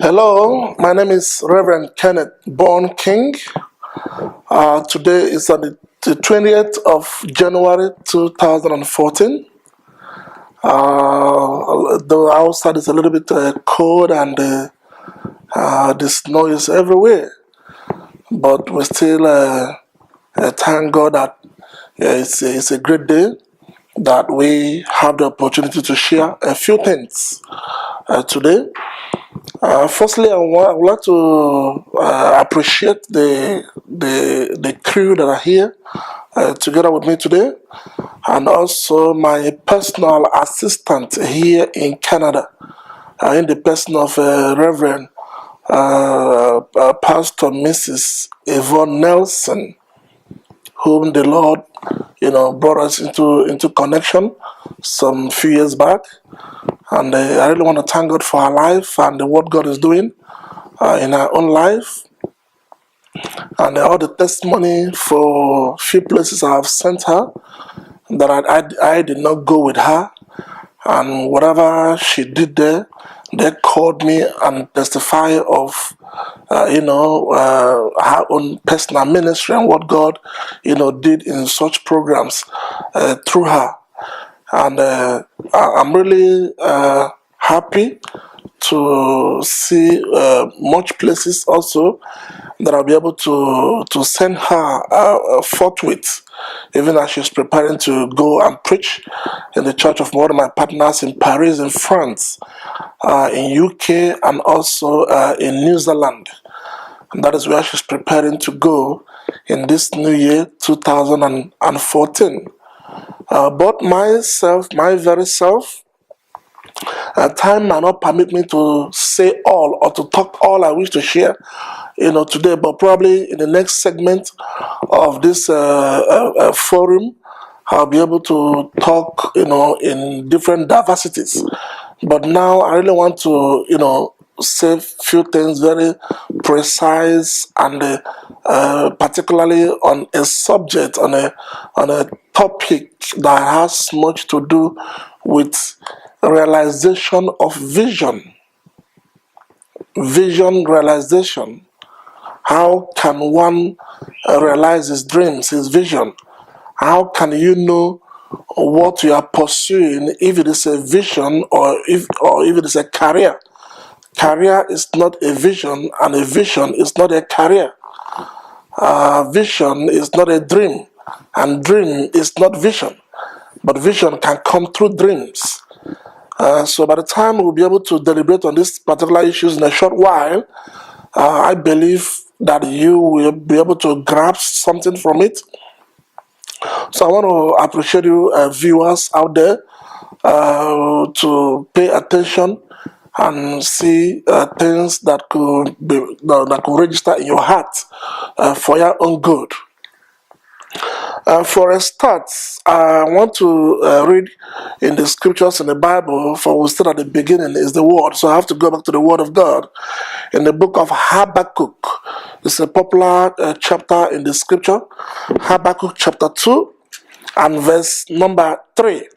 Hello, my name is Reverend Kenneth Bornking. Today is on the 20th of January 2014. The outside is a little bit cold and the snow is everywhere. But we still thank God that it's a great day that we have the opportunity to share a few things today. Firstly, I would like to appreciate the crew that are here together with me today, and also my personal assistant here in Canada, in the person of Reverend Pastor Mrs. Yvonne Nelson, whom the Lord, brought us into connection some few years back. And I really want to thank God for her life and what God is doing in her own life. And all the testimony for few places I have sent her that I did not go with her. And whatever she did there, they called me and testify of, her own personal ministry and what God, did in such programs through her. And I'm really happy to see much places also that I'll be able to send her forthwith, even as she's preparing to go and preach in the church of one of my partners in Paris, in France, in UK, and also in New Zealand. And that is where she's preparing to go in this new year, 2014. But myself, my very self, time might not permit me to say all or to talk all I wish to share, today. But probably in the next segment of this forum, I'll be able to talk, in different diversities. But now I really want to, say a few things very precise and particularly on a subject, on a topic that has much to do with realization of vision. Vision realization. How can one realize his dreams, his vision? How can you know what you are pursuing, if it is a vision or if it is a career? Career is not a vision, and a vision is not a career. Vision is not a dream, and dream is not vision. But vision can come through dreams. So by the time we'll be able to deliberate on these particular issues in a short while, I believe that you will be able to grasp something from it. So I want to appreciate you, viewers out there, to pay attention and see things that could register in your heart for your own good. For a start, I want to read in the scriptures in the Bible. For we start at the beginning is the Word, so I have to go back to the Word of God. In the book of Habakkuk, it's a popular chapter in the scripture. Habakkuk chapter 2 and verse number 3.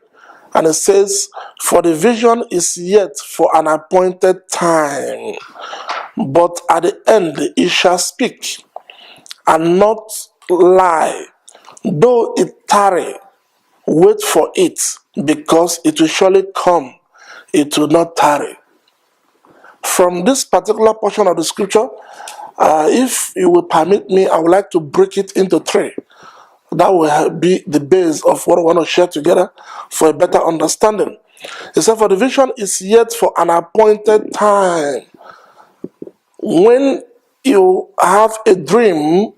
And it says, "For the vision is yet for an appointed time, but at the end it shall speak, and not lie. Though it tarry, wait for it, because it will surely come, it will not tarry." From this particular portion of the scripture, if you will permit me, I would like to break it into three. That will be the base of what I want to share together for a better understanding. It said, "For the vision is yet for an appointed time." When you have a dream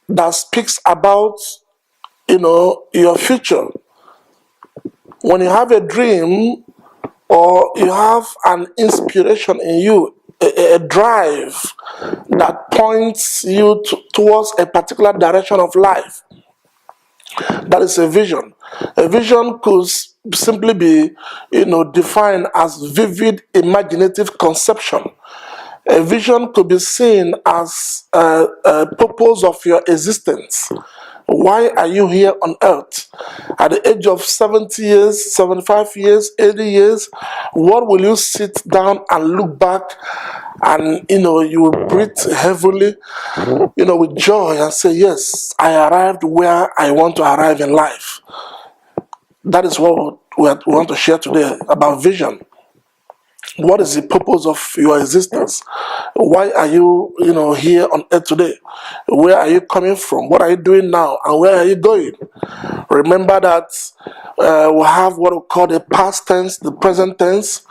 that speaks about, your future, when you have a dream or you have an inspiration in you, a drive that points you towards a particular direction of life, that is a vision. A vision could simply be, defined as vivid, imaginative conception. A vision could be seen as a purpose of your existence. Why are you here on earth? At the age of 70 years, 75 years, 80 years, what will you sit down and look back and, you will breathe heavily, with joy and say, yes, I arrived where I want to arrive in life. That is what we want to share today about vision. What is the purpose of your existence? Why are you, here on earth today? Where are you coming from? What are you doing now? And where are you going? Remember that we have what we call the past tense, the present tense,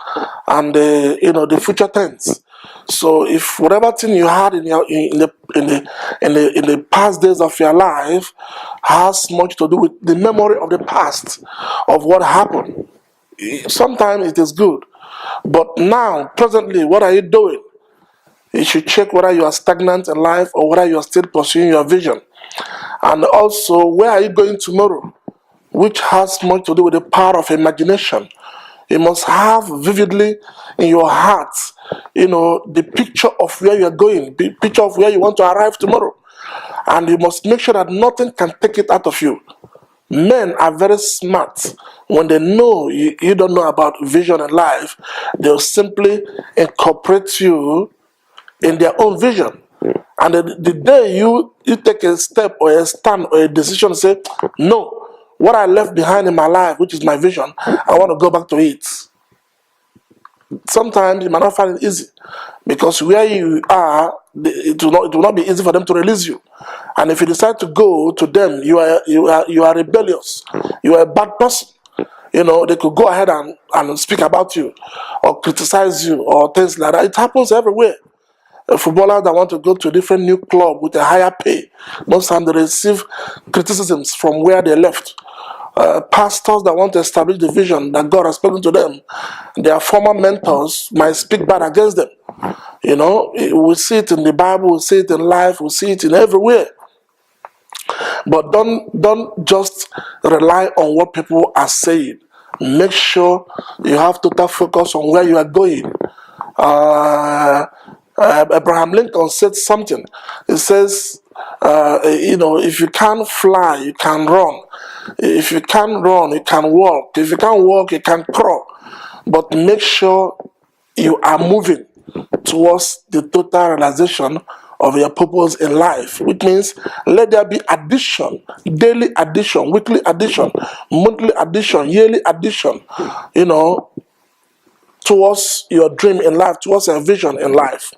and the future tense. So, if whatever thing you had in the past days of your life has much to do with the memory of the past of what happened, sometimes it is good. But now, presently, what are you doing? You should check whether you are stagnant in life or whether you are still pursuing your vision. And also, where are you going tomorrow? Which has much to do with the power of imagination. You must have vividly in your heart, the picture of where you are going, the picture of where you want to arrive tomorrow. And you must make sure that nothing can take it out of you. Men are very smart. When they know you don't know about vision and life, they'll simply incorporate you in their own vision. And the day you take a step or a stand or a decision, say, no, what I left behind in my life, which is my vision, I want to go back to it. Sometimes you might not find it easy, because where you are, it will not be easy for them to release you. And if you decide to go to them, you are rebellious. You are a bad person. They could go ahead and speak about you or criticize you or things like that. It happens everywhere. A footballer that want to go to a different new club with a higher pay, most times they receive criticisms from where they left. Pastors that want to establish the vision that God has spoken to them, their former mentors might speak bad against them. We see it in the Bible, we see it in life, we see it in everywhere. But don't just rely on what people are saying. Make sure you have total focus on where you are going. Abraham Lincoln said something. He says, if you can't fly, you can run. If you can't run, you can walk. If you can't walk, you can crawl. But make sure you are moving towards the total realization of your purpose in life, which means let there be addition, daily addition, weekly addition, monthly addition, yearly addition, towards your dream in life, towards your vision in life.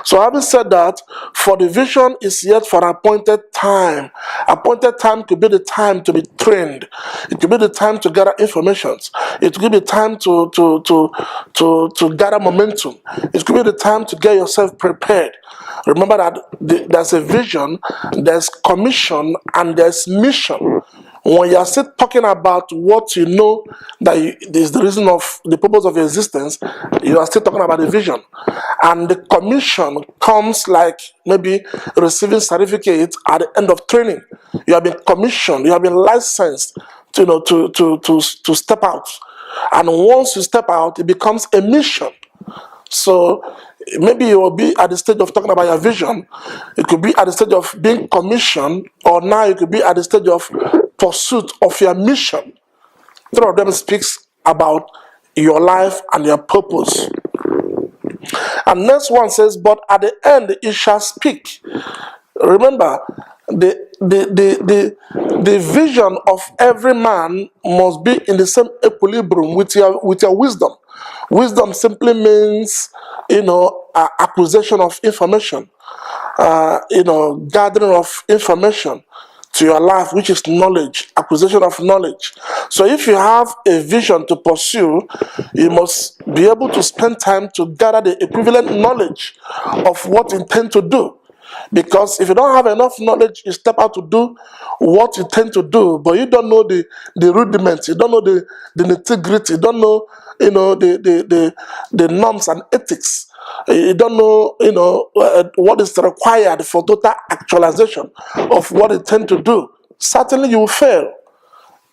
So having said that, for the vision is yet for an appointed time. Appointed time could be the time to be trained. It could be the time to gather information. It could be the time to gather momentum. It could be the time to get yourself prepared. Remember that there's a vision, there's commission, and there's mission. When you are still talking about what you know that is the reason of the purpose of your existence, you are still talking about the vision. And the commission comes like maybe receiving certificate at the end of training. You have been commissioned, you have been licensed to step out. And once you step out, it becomes a mission. So maybe you will be at the stage of talking about your vision. It could be at the stage of being commissioned, or now it could be at the stage of pursuit of your mission. Three of them speaks about your life and your purpose. And next one says, but at the end it shall speak. Remember, the vision of every man must be in the same equilibrium with your wisdom. Wisdom simply means, acquisition of information, gathering of information to your life, which is knowledge, acquisition of knowledge. So if you have a vision to pursue, you must be able to spend time to gather the equivalent knowledge of what you intend to do. Because if you don't have enough knowledge, you step out to do what you tend to do, but you don't know the rudiments, you don't know the nitty-gritty, you don't know, the norms and ethics. You don't know, what is required for total actualization of what you tend to do. Certainly you will fail.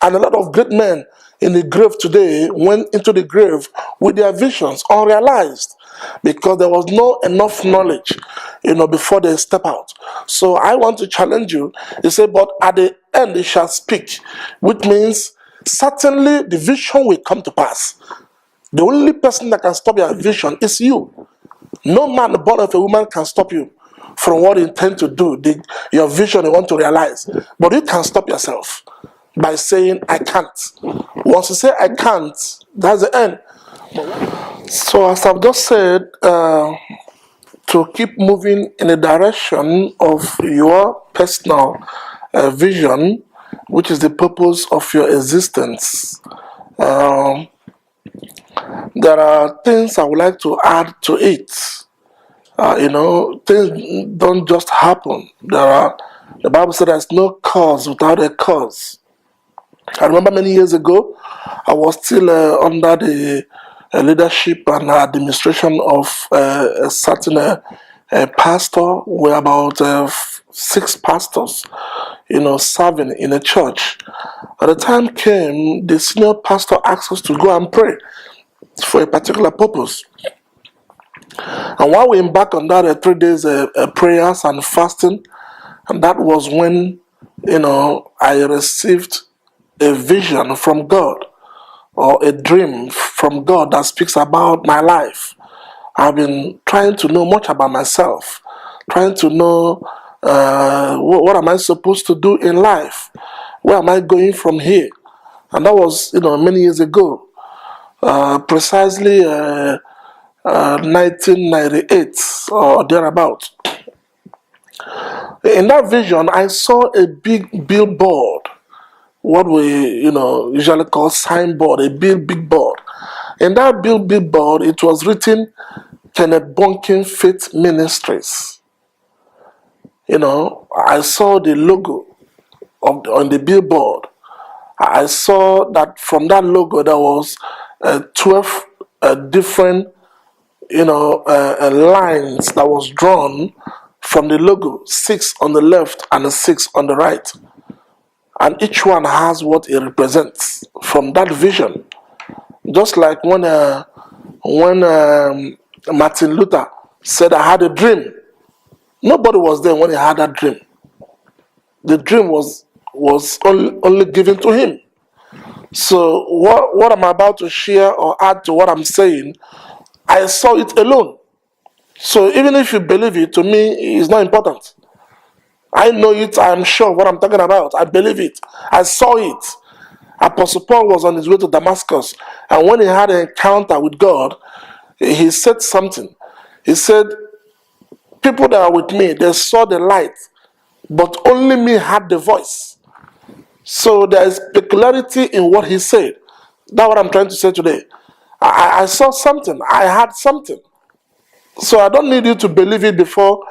And a lot of great men in the grave today went into the grave with their visions unrealized. because there was no enough knowledge, before they step out. So I want to challenge you. He said, but at the end they shall speak, which means certainly the vision will come to pass. The only person that can stop your vision is you. No man born of a woman can stop you from what you intend to do, your vision you want to realize. But you can stop yourself by saying, I can't. Once you say, I can't, that's the end. So as I've just said, to keep moving in the direction of your personal vision, which is the purpose of your existence, there are things I would like to add to it. Things don't just happen. The Bible said there's no cause without a cause. I remember many years ago, I was still under the leadership and administration of a certain pastor. We're about 6 pastors, serving in a church. At the time came, the senior pastor asked us to go and pray for a particular purpose. And while we embarked on that 3 days prayers and fasting, and that was when, I received a vision from God, or a dream from God that speaks about my life. I've been trying to know much about myself, trying to know what am I supposed to do in life? Where am I going from here? And that was, many years ago, precisely 1998 or thereabout. In that vision, I saw a big billboard, what we usually call signboard, a big board. In that big board, it was written Kenneth Bornking Faith Ministries. I saw the logo on the billboard. I saw that from that logo there was 12 different lines that was drawn from the logo, 6 on the left and 6 on the right. And each one has what it represents from that vision. Just like when Martin Luther said, I had a dream. Nobody was there when he had that dream. The dream was only given to him. So what I'm about to share or add to what I'm saying, I saw it alone. So even if you believe it, to me, it's not important. I know it, I'm sure what I'm talking about. I believe it. I saw it. Apostle Paul was on his way to Damascus, and when he had an encounter with God, he said something. He said, people that are with me, they saw the light, but only me had the voice. So there is peculiarity in what he said. That's what I'm trying to say today. I saw something. I had something. So I don't need you to believe it before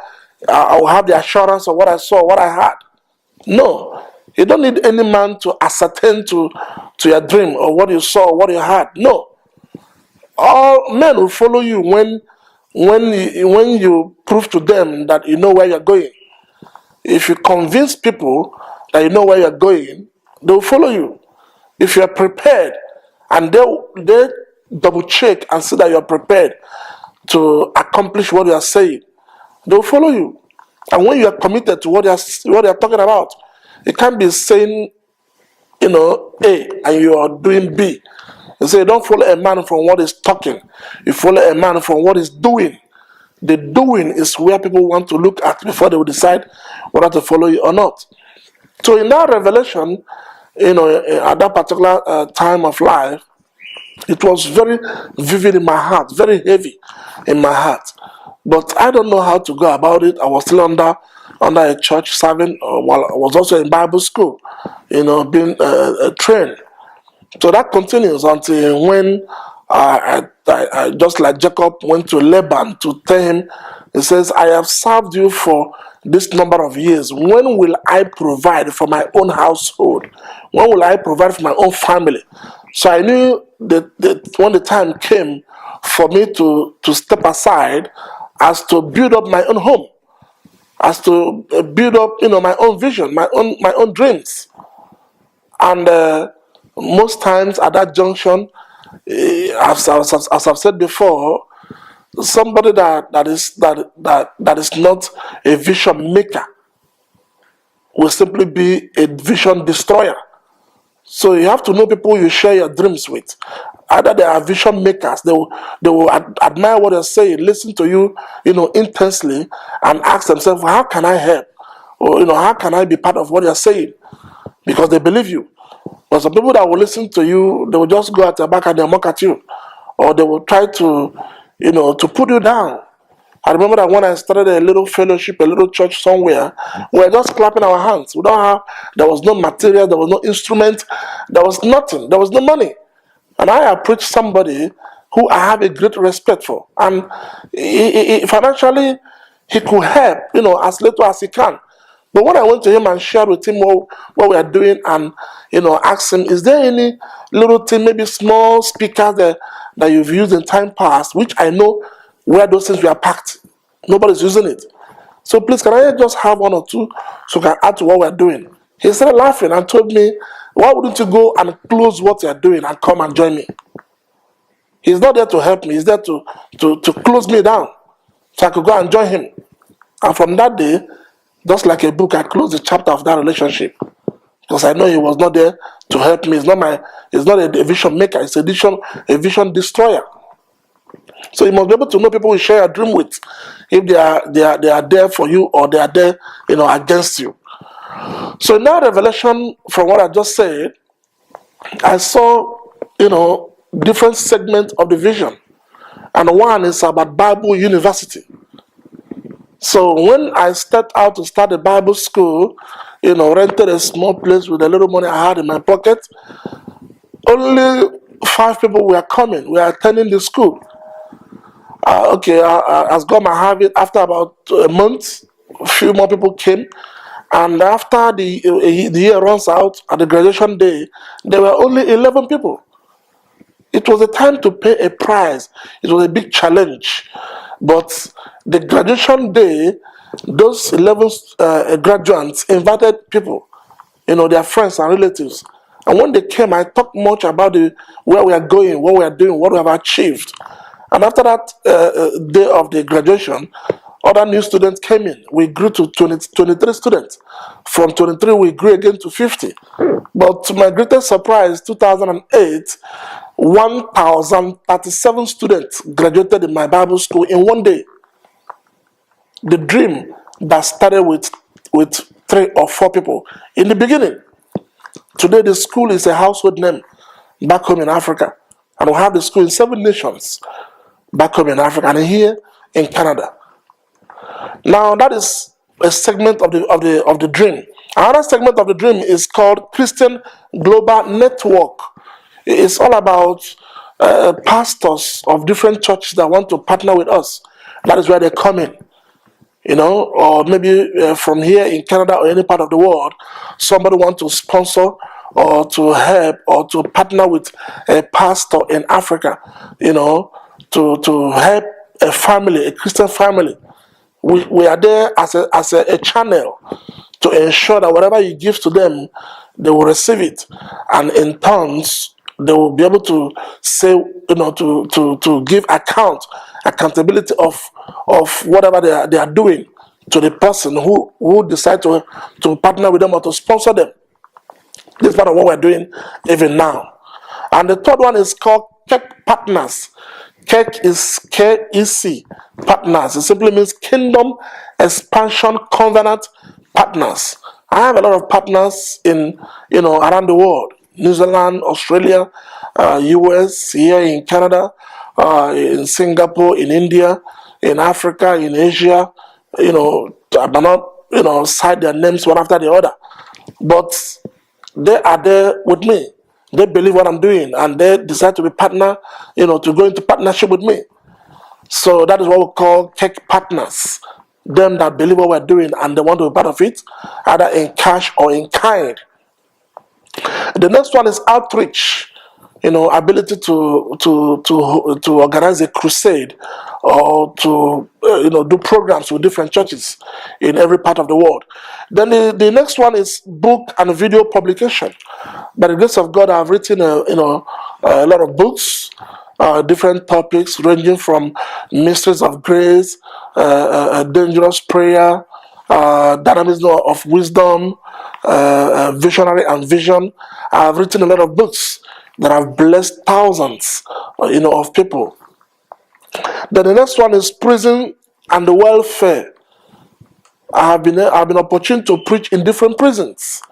I will have the assurance of what I saw, what I had. No. You don't need any man to ascertain to your dream or what you saw, what you had. No. All men will follow you when you prove to them that you know where you're going. If you convince people that you know where you're going, they'll follow you. If you're prepared and they double check and see that you're prepared to accomplish what you are saying, they'll follow you. And when you are committed to what you're talking about, you can't be saying, A and you are doing B. You say, don't follow a man from what he's talking. You follow a man from what he's doing. The doing is where people want to look at before they will decide whether to follow you or not. So in that revelation, at that particular time of life, it was very vivid in my heart, very heavy in my heart. But I don't know how to go about it. I was still under a church serving, while I was also in Bible school, being trained. So that continues until when I just like Jacob went to Laban to tell him, he says, I have served you for this number of years. When will I provide for my own household? When will I provide for my own family? So I knew that when the time came for me to step aside as to build up my own home, as to build up, my own vision, my own dreams. And most times at that junction, as I've said before, somebody that is not a vision maker will simply be a vision destroyer. So you have to know people you share your dreams with. Either they are vision makers, they will admire what you're saying, listen to you, intensely, and ask themselves, how can I help? Or how can I be part of what you're saying? Because they believe you. But some people that will listen to you, they will just go at your back and they'll mock at you, or they will try to, to put you down. I remember that when I started a little fellowship, a little church somewhere, we were just clapping our hands. There was no material, there was no instrument, there was nothing, there was no money. And I approached somebody who I have a great respect for. And financially, he could help, as little as he can. But when I went to him and shared with him what we are doing and, asked him, is there any little thing, maybe small speakers that you've used in time past, which I know where those things were packed. Nobody's using it. So please, can I just have one or two so I can add to what we're doing? He started laughing and told me, why wouldn't you go and close what you're doing and come and join me? He's not there to help me. He's there to close me down so I could go and join him. And from that day, just like a book, I closed the chapter of that relationship. Because I know he was not there to help me. He's not a vision maker. It's a vision destroyer. So you must be able to know people you share a dream with, if they are there for you or they are there, against you. So now revelation, from what I just said, I saw, different segments of the vision, and one is about Bible University. So when I stepped out to start a Bible school, rented a small place with a little money I had in my pocket, only 5 people were coming, were attending the school. As God might have it, after about a month, a few more people came. And after the year runs out, at the graduation day, there were only 11 people. It was a time to pay a price. It was a big challenge. But the graduation day, those 11 graduates invited people, their friends and relatives. And when they came, I talked much about where we are going, what we are doing, what we have achieved. And after that day of the graduation, other new students came in. We grew to 23 students. From 23, we grew again to 50. But to my greatest surprise, 2008, 1,037 students graduated in my Bible school in one day. The dream that started with 3 or 4 people in the beginning. Today, the school is a household name back home in Africa. And we have the school in 7 nations back home in Africa and here in Canada. Now that is a segment of the dream. Another segment of the dream is called Christian Global Network. It's all about pastors of different churches that want to partner with us. That is where they come in. Or maybe from here in Canada or any part of the world, somebody wants to sponsor or to help or to partner with a pastor in Africa, to help a family, a Christian family. We are there as a channel to ensure that whatever you give to them, they will receive it, and in turns they will be able to say, to give accountability of whatever they are doing to the person who decide to partner with them or to sponsor them. This is part of what we're doing even now. And the third one is called KEC Partners. KEC is KEC Partners. It simply means Kingdom Expansion Covenant Partners. I have a lot of partners in around the world: New Zealand, Australia, US, here in Canada, in Singapore, in India, in Africa, in Asia. I may not cite their names one after the other, but they are there with me. They believe what I'm doing, and they decide to be partner, to go into partnership with me. So that is what we call KEC Partners. Them that believe what we're doing and they want to be part of it, either in cash or in kind. The next one is outreach. Ability to organize a crusade or to do programs with different churches in every part of the world. Then the next one is book and video publication. By the grace of God, I've written a lot of books. different topics ranging from mysteries of grace, dangerous prayer, dynamism of wisdom, visionary and vision. I've written a lot of books that have blessed thousands, of people. Then the next one is prison and the welfare. I've been opportune to preach in different prisons.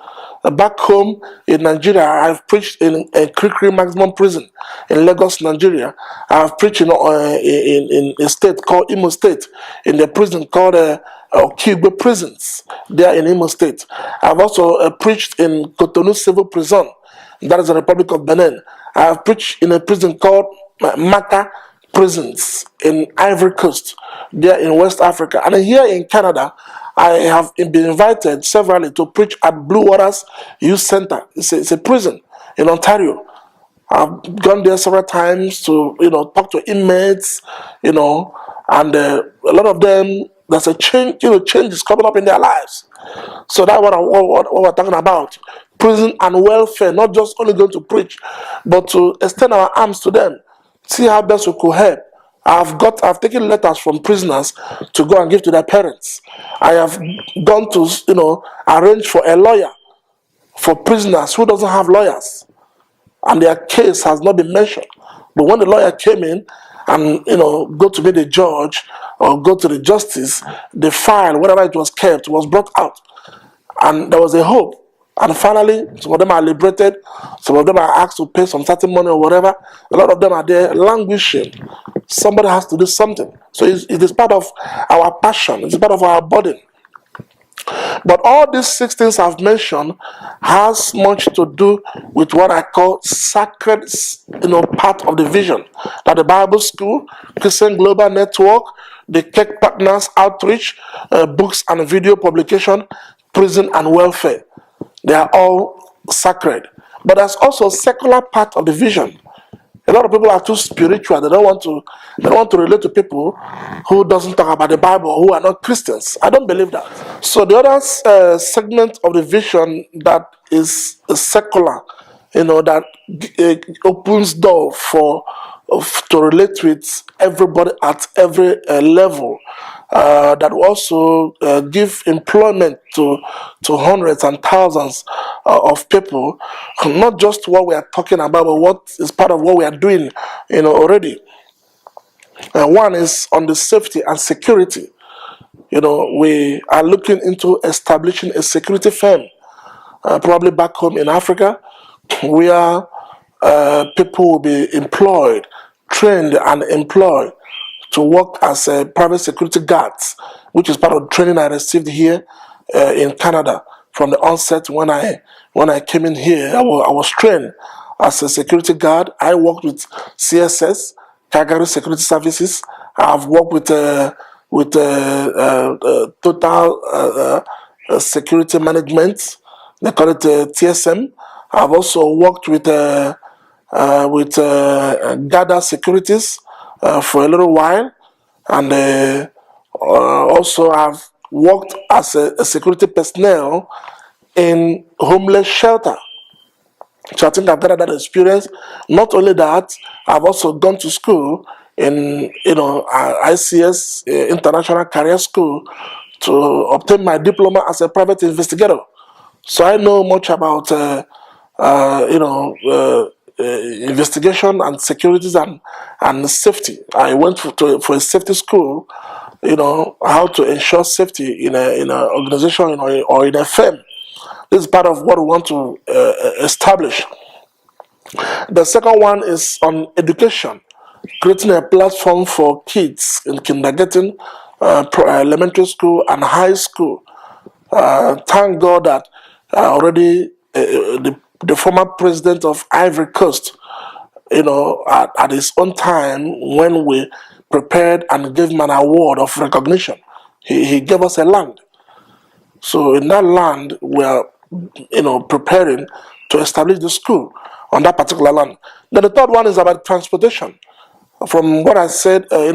Back home in Nigeria, I've preached in a Krikri Maximum Prison in Lagos, Nigeria. I've preached in a state called Imo State, in the prison called Okigwe Prisons, there in Imo State. I've also preached in Cotonou Civil Prison, that is the Republic of Benin. I've preached in a prison called Maka Prisons in Ivory Coast, there in West Africa. And here in Canada, I have been invited severally to preach at Blue Waters Youth Center. It's a prison in Ontario. I've gone there several times to talk to inmates, and a lot of them, there's a change. Change is coming up in their lives. So that's what we're talking about. Prison and welfare, not just only going to preach, but to extend our arms to them, see how best we could help. I've taken letters from prisoners to go and give to their parents. I have gone to arrange for a lawyer for prisoners who doesn't have lawyers, and their case has not been mentioned. But when the lawyer came in and go to meet the judge or go to the justice, the file, whatever it was kept, was brought out, and there was a hope. And finally, some of them are liberated, some of them are asked to pay some certain money or whatever. A lot of them are there languishing. Somebody has to do something. So it is part of our passion, it's part of our burden. But all these 6 things I've mentioned has much to do with what I call sacred, part of the vision. That the Bible School, Christian Global Network, the Cake Partners Outreach, books and video publication, prison and welfare. They are all sacred. But there's also a secular part of the vision. A lot of people are too spiritual. They don't want to relate to people who doesn't talk about the Bible, who are not Christians. I don't believe that. So the other segment of the vision that is secular, that opens door to relate with everybody at every level, that will also give employment to hundreds and thousands of people, not just what we are talking about, but what is part of what we are doing already. One is on the safety and security. We are looking into establishing a security firm, probably back home in Africa, where people will be employed, trained and employed to work as private security guards, which is part of the training I received here in Canada. From the onset, when I came in here, I was trained as a security guard. I worked with CSS, Calgary Security Services. I've worked with Total Security Management. They call it TSM. I've also worked with Gada Securities for a little while, and also I've worked as a security personnel in homeless shelter. So I think I've got that experience. Not only that, I've also gone to school in ICS, International Career School, to obtain my diploma as a private investigator. So I know much about investigation and securities and safety. I went for a safety school, how to ensure safety in an organization or in a firm. This is part of what we want to establish. The second one is on education, creating a platform for kids in kindergarten, elementary school, and high school. Thank God that already the former president of Ivory Coast, at his own time, when we prepared and gave him an award of recognition, he gave us a land. So in that land, we are, preparing to establish the school on that particular land. Then the third one is about transportation. From what I said, in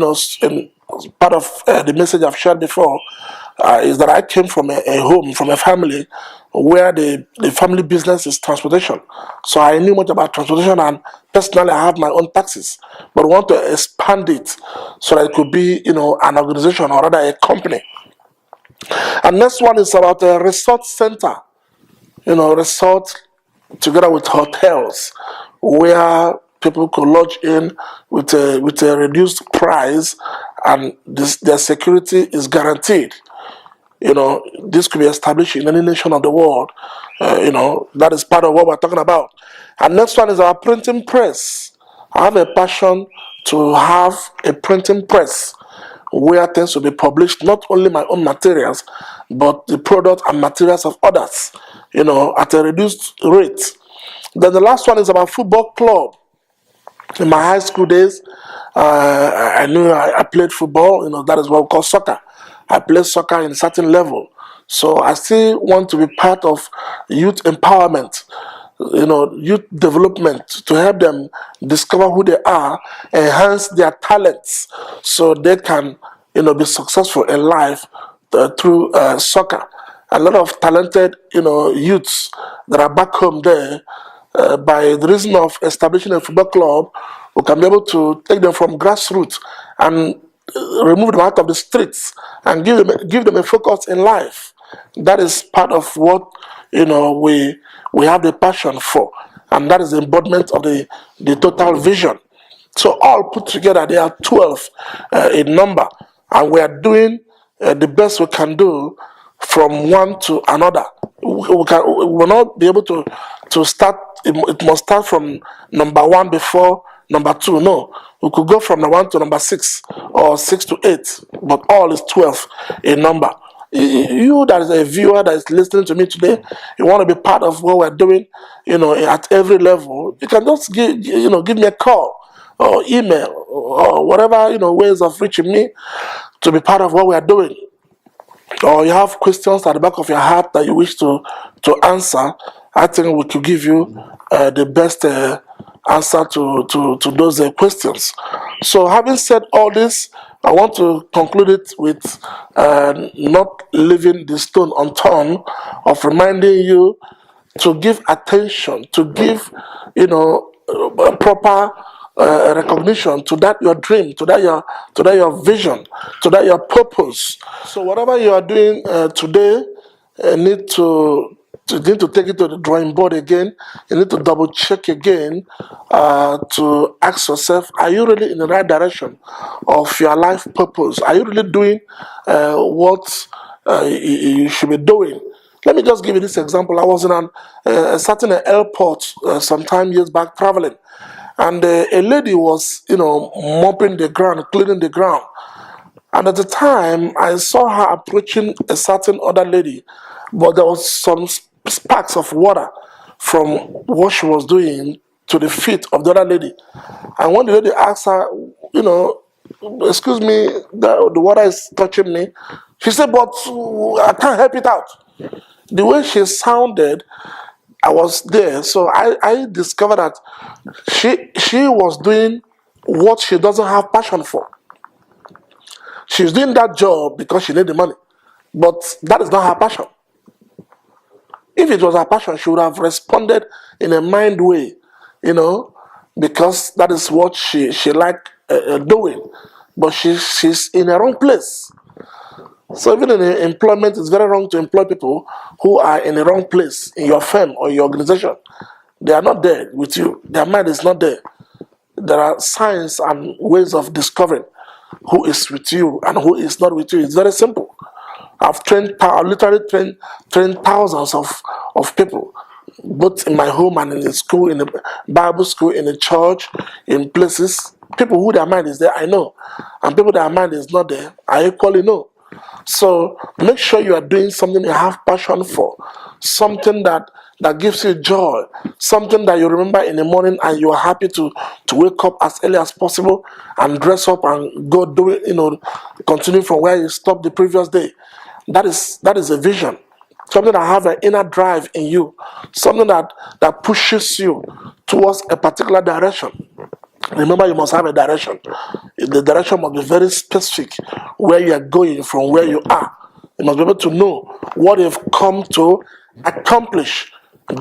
part of the message I've shared before, is that I came from a home, from a family where the family business is transportation. So I knew much about transportation, and personally I have my own taxis, but want to expand it so that it could be, an organization or rather a company. And next one is about a resort center, resort together with hotels where people could lodge in with a reduced price, and their security is guaranteed. This could be established in any nation of the world. That is part of what we're talking about. And next one is our printing press. I have a passion to have a printing press where things will be published, not only my own materials, but the product and materials of others, at a reduced rate. Then the last one is about football club. In my high school days, I knew I played football. That is what we call soccer. I played soccer in a certain level. So I still want to be part of youth empowerment, youth development, to help them discover who they are, enhance their talents, so they can, be successful in life through soccer. A lot of talented, youths that are back home there, by the reason of establishing a football club, we can be able to take them from grassroots and remove them out of the streets and give them a focus in life. That is part of what we have the passion for, and that is the embodiment of the total vision. So all put together, they are 12 in number, and we are doing the best we can do from one to another. We will not be able to start. It must start from number one before number two. No, we could go from number one to number 6, or 6 to 8, but all is 12 in number. You that is a viewer that is listening to me today, you want to be part of what we're doing, at every level, you can just give me a call or email or whatever, ways of reaching me to be part of what we're doing. Or you have questions at the back of your heart that you wish to answer, I think we could give you the best answer to those questions. So having said all this, I want to conclude it with not leaving the stone unturned, of reminding you to give attention, to give, proper recognition to that your dream, to that your vision, to that your purpose. So whatever you are doing today, you need to take it to the drawing board again. You need to double check again to ask yourself, are you really in the right direction of your life purpose? Are you really doing what you should be doing? Let me just give you this example. I was in a certain airport some time years back traveling, and a lady was, mopping the ground, cleaning the ground. And at the time, I saw her approaching a certain other lady, but there was some sparks of water from what she was doing to the feet of the other lady. And when the lady asked her, excuse me, the water is touching me, she said, but I can't help it out. The way she sounded, I was there. So I discovered that she was doing what she doesn't have passion for. She's doing that job because she needs the money, but that is not her passion. If it was her passion, she would have responded in a mind way, because that is what she liked doing. But she's in the wrong place. So even in employment, it's very wrong to employ people who are in the wrong place in your firm or your organization. They are not there with you. Their mind is not there. There are signs and ways of discovering who is with you and who is not with you. It's very simple. I've literally trained thousands of people, both in my home and in the school, in the Bible school, in the church, in places. People who their mind is there, I know. And people their mind is not there, I equally know. So make sure you are doing something you have passion for, something that gives you joy, something that you remember in the morning and you are happy to wake up as early as possible and dress up and go do it, continue from where you stopped the previous day. That is a vision, something that have an inner drive in you, something that pushes you towards a particular direction. Remember, you must have a direction. The direction must be very specific, where you are going from where you are. You must be able to know what you've come to accomplish.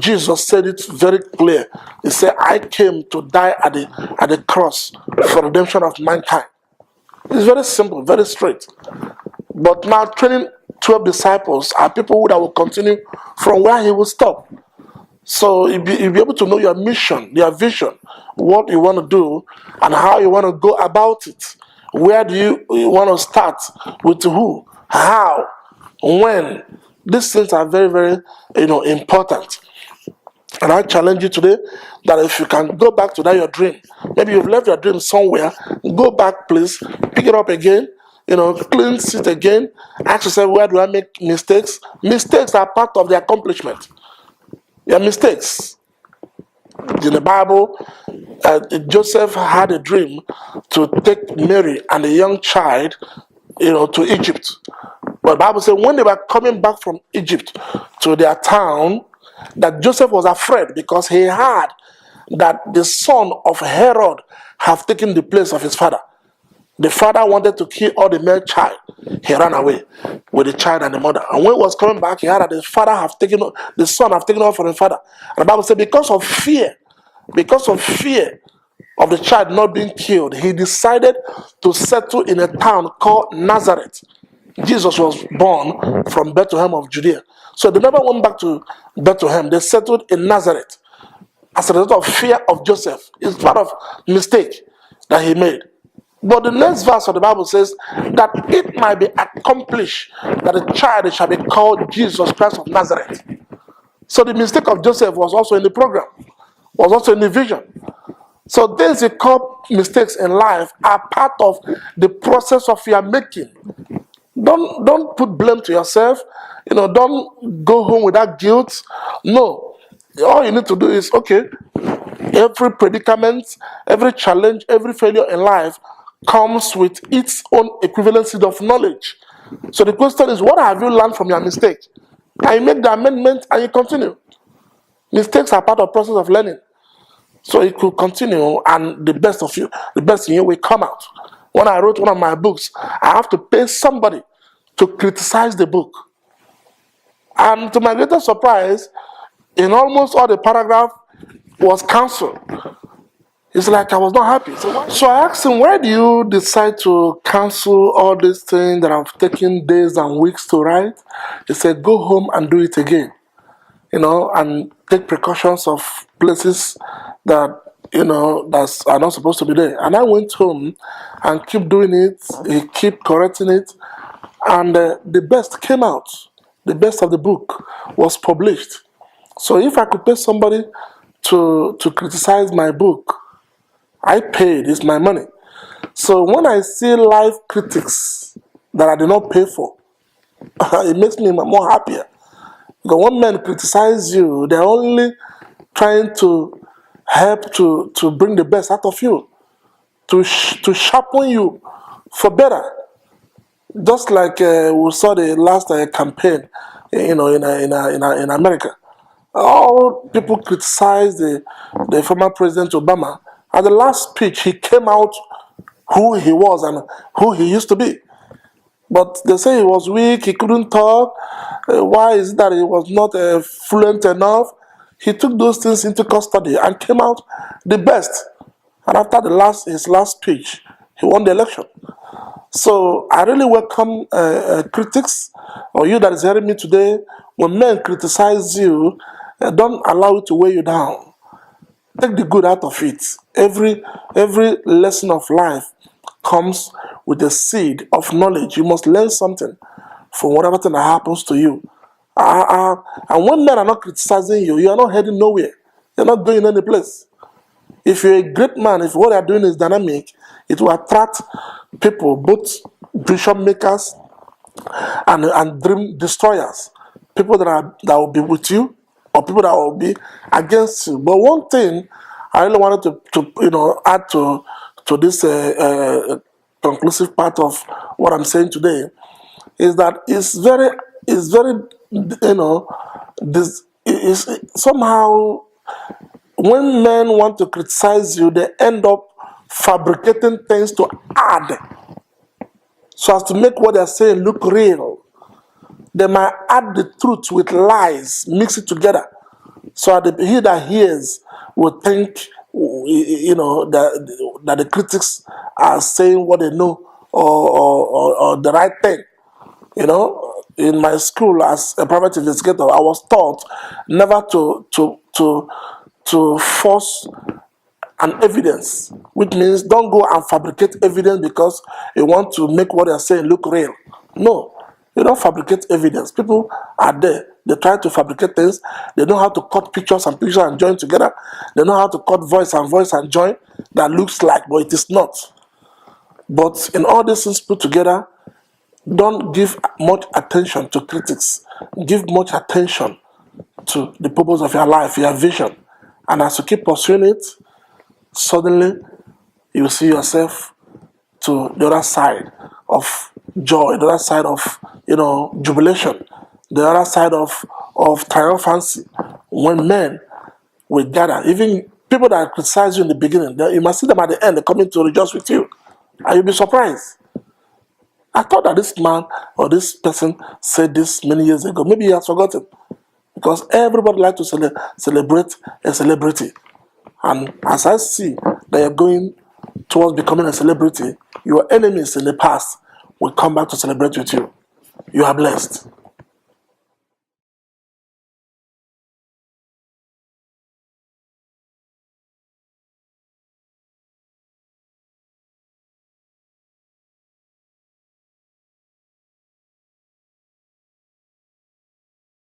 Jesus said it very clear. He said, I came to die at the cross for redemption of mankind. It's very simple, very straight. But now training 12 disciples are people that will continue from where he will stop. So you'll be able to know your mission, your vision, what you want to do, and how you want to go about it. Where do you want to start? With who? How? When? These things are very, very important. And I challenge you today that if you can go back to that your dream, maybe you've left your dream somewhere, go back, please, pick it up again, cleanse it again, ask yourself, where do I make mistakes? Mistakes are part of the accomplishment. Your mistakes. In the Bible, Joseph had a dream to take Mary and a young child, to Egypt. But the Bible says when they were coming back from Egypt to their town, that Joseph was afraid because he heard that the son of Herod have taken the place of his father. The father wanted to kill all the male child. He ran away with the child and the mother. And when he was coming back, he heard that the son have taken off from the father. And the Bible said because of fear of the child not being killed, he decided to settle in a town called Nazareth. Jesus was born from Bethlehem of Judea. So they never went back to Bethlehem. They settled in Nazareth as a result of fear of Joseph. It's part of mistake that he made. But the next verse of the Bible says that it might be accomplished that the child shall be called Jesus Christ of Nazareth. So the mistake of Joseph was also in the program, was also in the vision. So things you call mistakes in life are part of the process of your making. Don't put blame to yourself. Don't go home with that guilt. No. All you need to do is, okay, every predicament, every challenge, every failure in life comes with its own equivalency of knowledge. So the question is, what have you learned from your mistake? And you make the amendment and you continue. Mistakes are part of the process of learning. So it could continue and the best in you will come out. When I wrote one of my books, I have to pay somebody to criticize the book. And to my greatest surprise, in almost all the paragraph was cancelled. It's like I was not happy. So I asked him, why do you decide to cancel all these things that have taken days and weeks to write? He said, go home and do it again. And take precautions of places that, that are not supposed to be there. And I went home and keep doing it. He keep correcting it. And the best came out. The best of the book was published. So if I could pay somebody to criticize my book, I paid. It's my money. So when I see live critics that I did not pay for, it makes me more happier. Because when men criticize you, they're only trying to help to bring the best out of you, to sharpen you for better. Just like we saw the last campaign, in America. All people criticized the former President Obama. At the last speech, he came out who he was and who he used to be. But they say he was weak, he couldn't talk. Why is it that he was not fluent enough? He took those things into custody and came out the best. And after his last speech, he won the election. So I really welcome critics, or you that is hearing me today. When men criticize you, don't allow it to weigh you down. Take the good out of it. Every lesson of life comes with a seed of knowledge. You must learn something from whatever thing that happens to you. And when men are not criticizing you, you are not heading nowhere. You're not going any place. If you're a great man, if what you're doing is dynamic, it will attract people, both vision makers and dream destroyers. People that will be with you, or people that will be against you. But one thing I really wanted to add to this conclusive part of what I'm saying today is that it's very somehow when men want to criticize you, they end up fabricating things to add so as to make what they're saying look real. They might add the truth with lies, mix it together. So he that hears will think, that the critics are saying what they know, or the right thing. In my school as a private investigator, I was taught never to force an evidence, which means don't go and fabricate evidence because you want to make what they're saying look real. No, you don't fabricate evidence. People are there. They try to fabricate things. They know how to cut pictures and pictures and join together. They know how to cut voice and join that looks like, but it is not. But in all these things put together, don't give much attention to critics. Give much attention to the purpose of your life, your vision. And as you keep pursuing it, suddenly you see yourself to the other side of joy, the other side of jubilation, the other side of triumphancy. When men will gather, even people that criticize you in the beginning, you must see them at the end, they're coming to rejoice with you. And you'll be surprised. I thought that this man or this person said this many years ago. Maybe he has forgotten. Because everybody likes to celebrate a celebrity. And as I see that you're going towards becoming a celebrity, your enemies in the past will come back to celebrate with you. You are blessed.